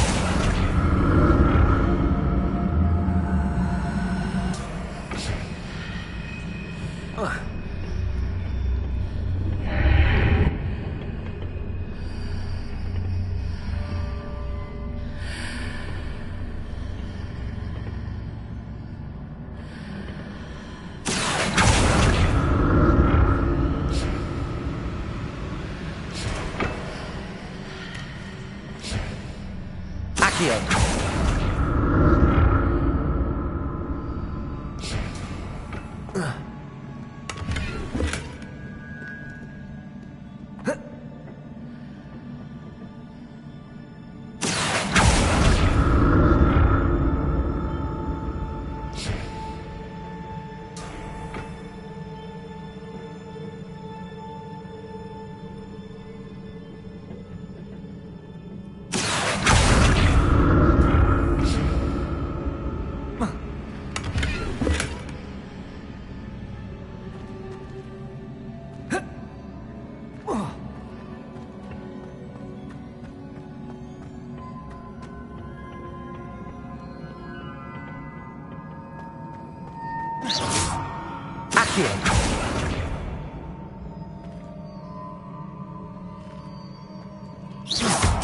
S3: Accio!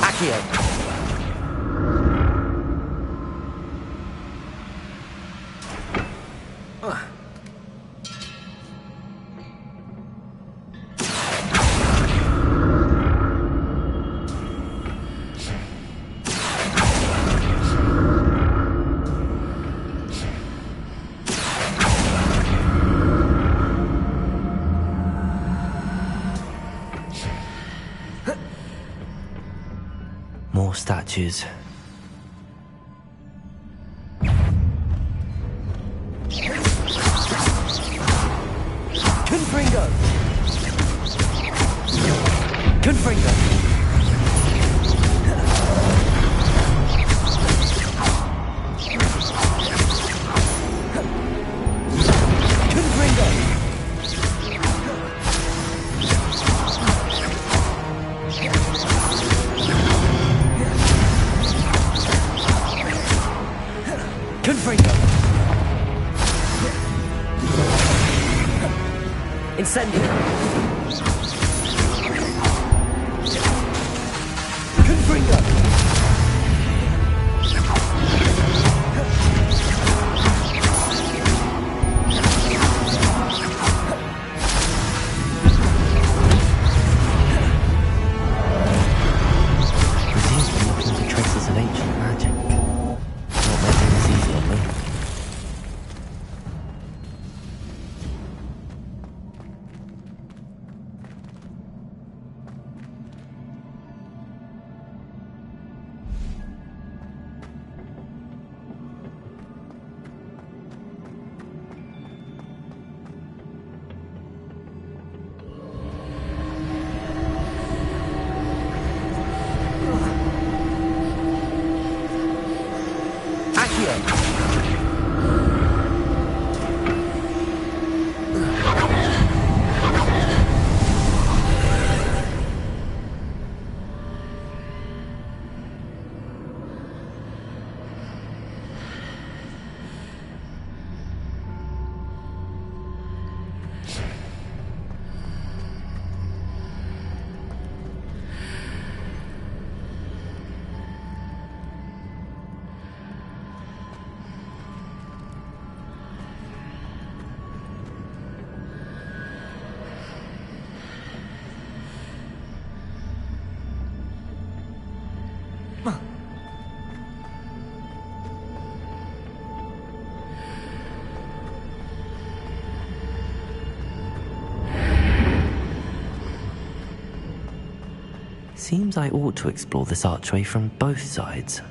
S3: Accio! More statues. Confringo! Confringo! Incendio! Confringo! Presumably looking for traces of ancient magic. Not making this easy on me. Seems I ought to explore this archway from both sides.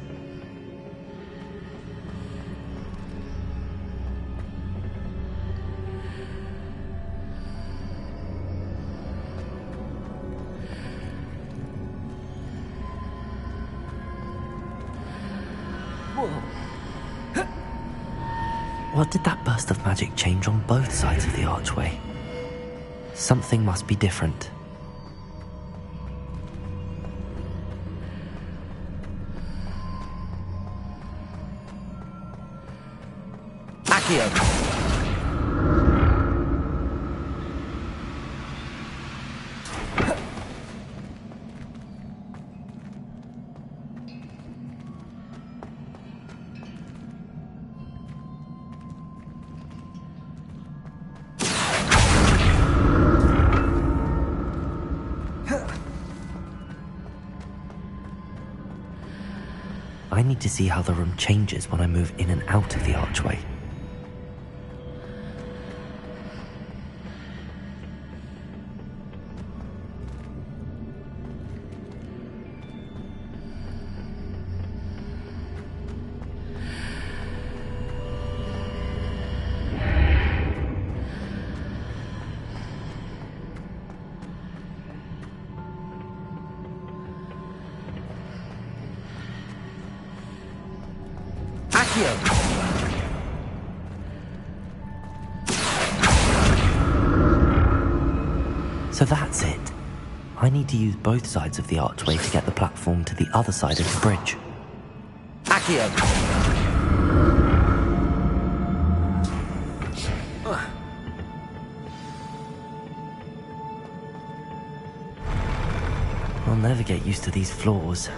S3: What did that burst of magic change on both sides of the archway? Something must be different. Accio! I need to see how the room changes when I move in and out of the archway. So that's it. I need to use both sides of the archway to get the platform to the other side of the bridge. Accio! never get used to these floors.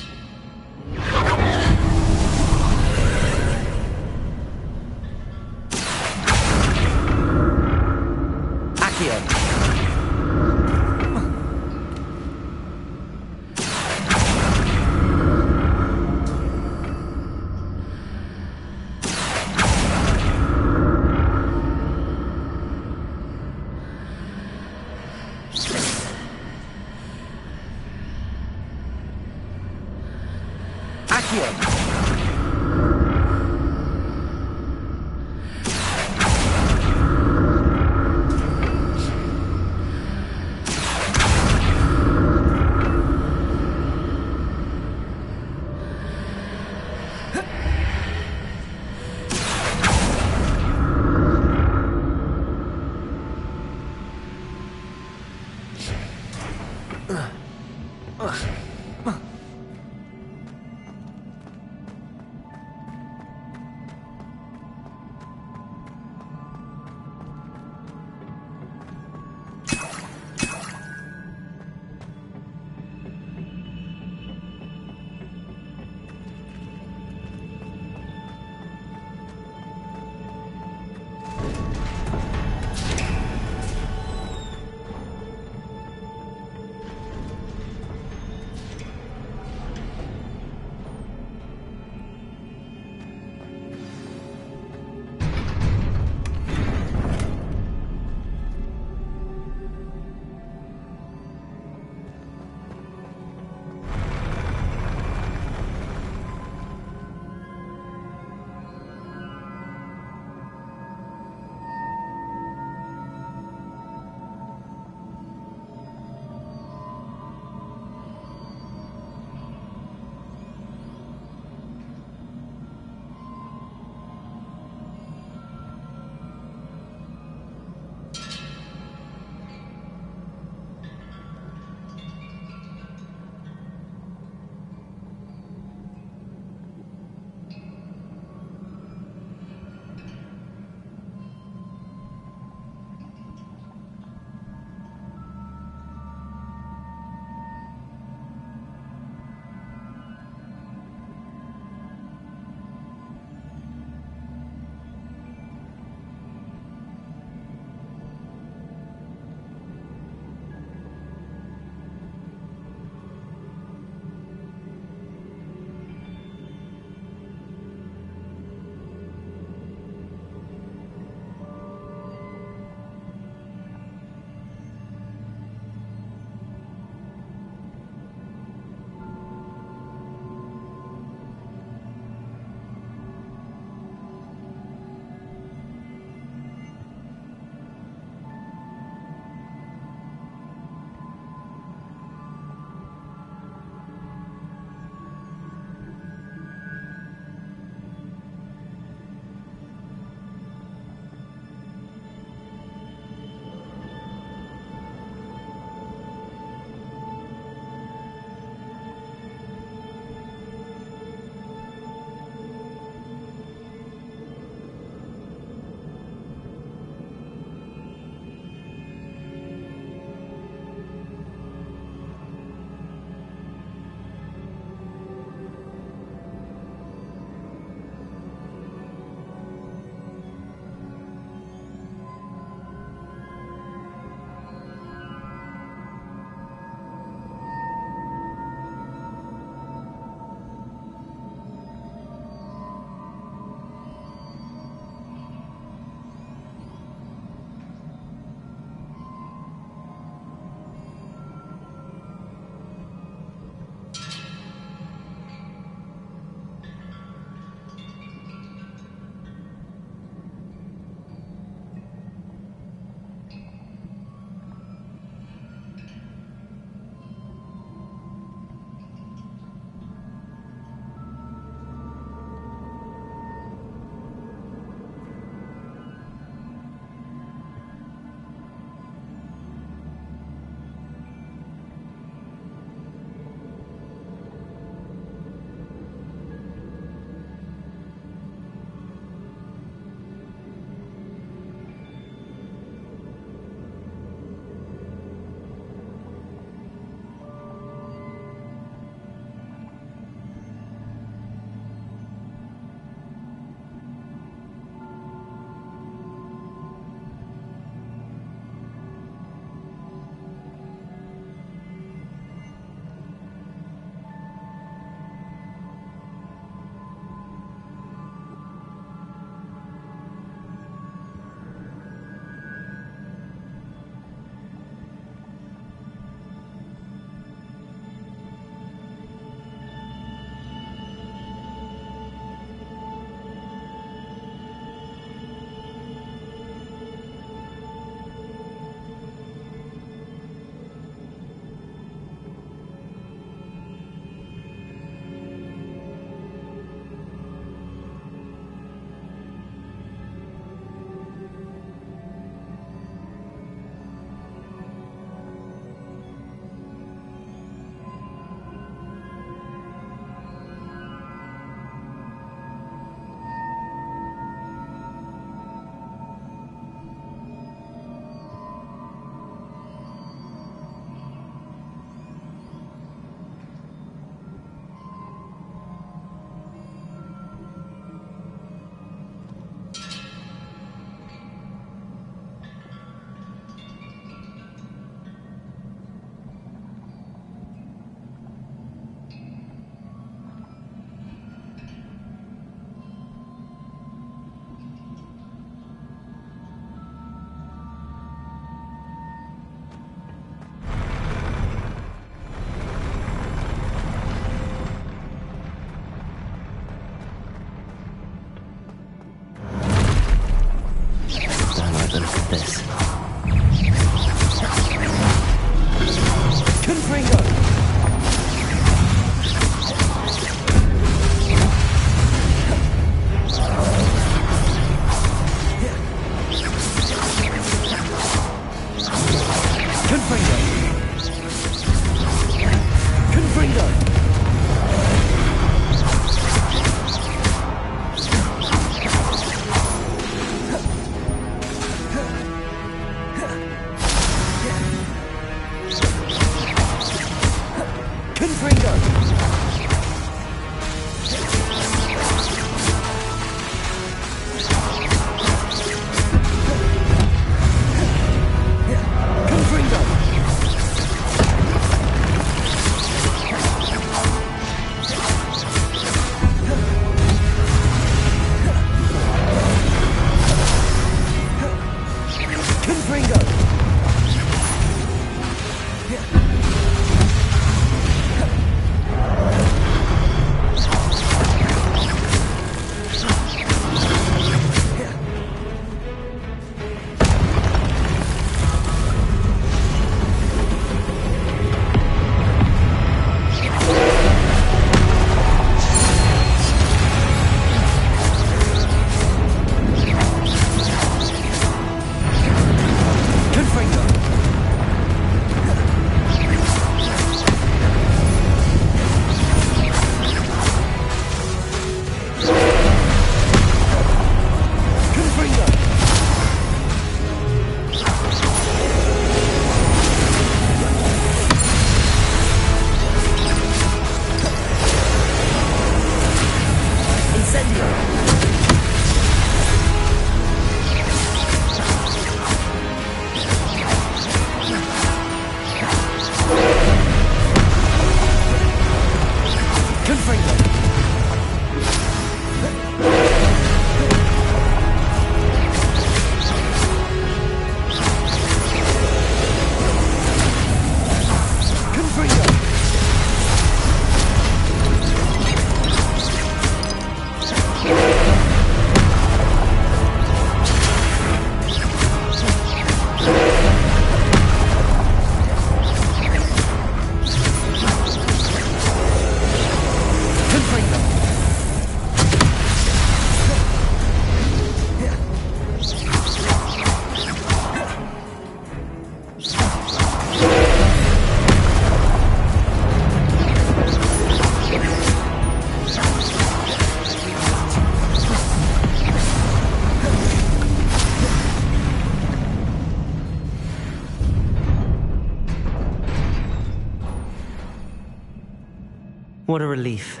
S3: What a relief.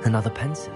S3: Another pensive.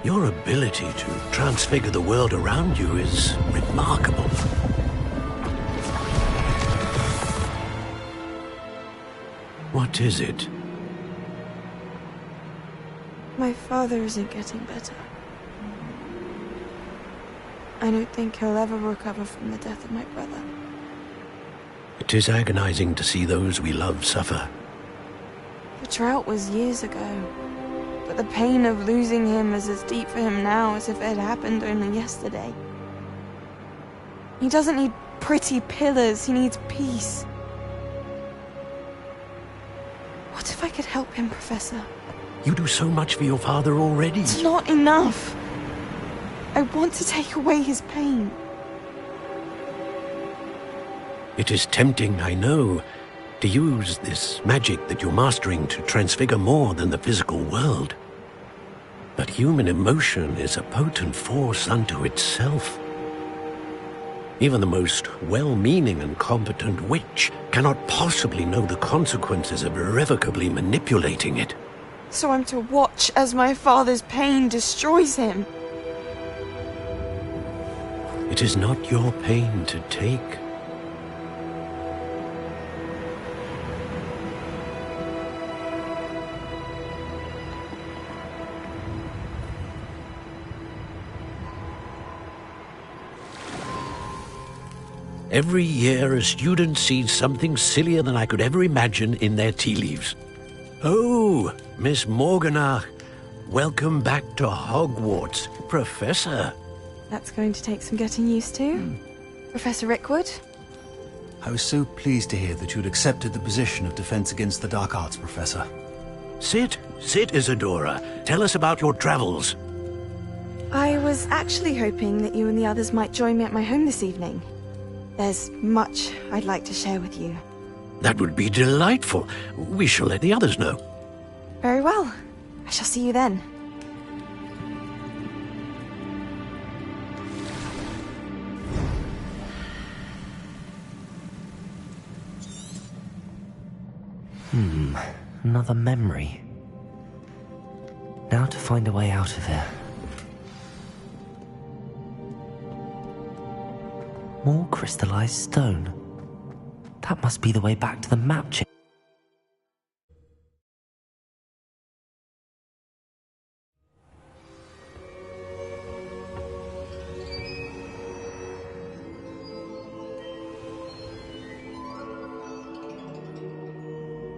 S16: Your ability to transfigure the world around you is remarkable. What is it?
S17: My father isn't getting better. I don't think he'll ever recover from the death of my brother.
S16: It is agonizing to see those we love suffer.
S17: The drought was years ago, but the pain of losing him is as deep for him now as if it had happened only yesterday. He doesn't need pretty pillars, he needs peace. What if I could help him, Professor?
S16: You do so much for your father already.
S17: It's not enough. I want to take away his pain.
S16: It is tempting, I know, to use this magic that you're mastering to transfigure more than the physical world. But human emotion is a potent force unto itself. Even the most well-meaning and competent witch cannot possibly know the consequences of irrevocably manipulating it.
S17: So I'm to watch as my father's pain destroys him.
S16: It is not your pain to take. Every year, a student sees something sillier than I could ever imagine in their tea leaves. Oh, Miss Morganach, welcome back to Hogwarts, Professor.
S17: That's going to take some getting used to. Professor Rickwood?
S14: I was so pleased to hear that you'd accepted the position of Defense Against the Dark Arts, Professor.
S16: Sit, Isadora. Tell us about your travels.
S17: I was actually hoping that you and the others might join me at my home this evening. There's much I'd like to share with you.
S16: That would be delightful. We shall let the others know.
S17: Very well. I shall see you then.
S3: Another memory. Now to find a way out of here. More crystallized stone. That must be the way back to the map chamber.